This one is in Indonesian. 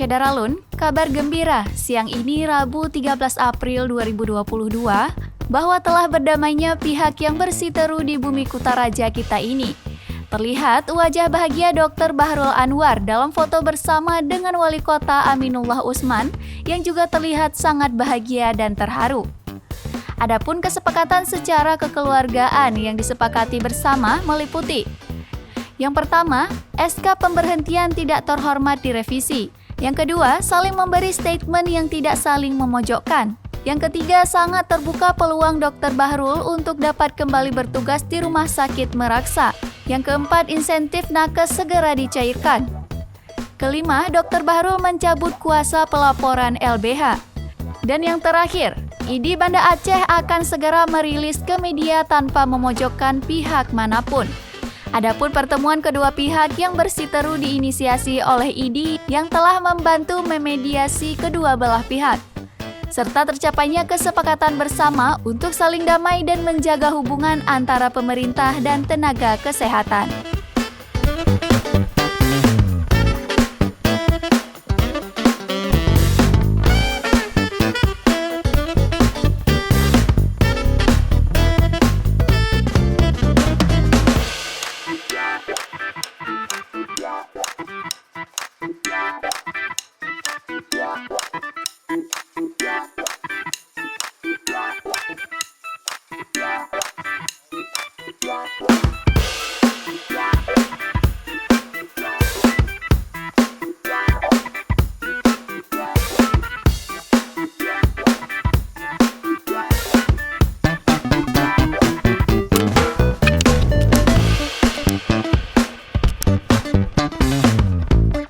Syadaralun, kabar gembira siang ini Rabu 13 April 2022 bahwa telah berdamainya pihak yang bersiteru di bumi Kutaraja kita ini. Terlihat wajah bahagia Dr. Bahrul Anwar dalam foto bersama dengan Wali Kota Aminullah Usman yang juga terlihat sangat bahagia dan terharu. Adapun kesepakatan secara kekeluargaan yang disepakati bersama meliputi: yang pertama, SK pemberhentian tidak terhormat direvisi. Yang kedua, saling memberi statement yang tidak saling memojokkan. Yang ketiga, sangat terbuka peluang Dr. Bahrul untuk dapat kembali bertugas di Rumah Sakit Meraksa. Yang keempat, insentif nakes segera dicairkan. Kelima, Dr. Bahrul mencabut kuasa pelaporan LBH. Dan yang terakhir, ID Banda Aceh akan segera merilis ke media tanpa memojokkan pihak manapun. Adapun pertemuan kedua pihak yang bersiteru diinisiasi oleh ID yang telah membantu memediasi kedua belah pihak, serta tercapainya kesepakatan bersama untuk saling damai dan menjaga hubungan antara pemerintah dan tenaga kesehatan.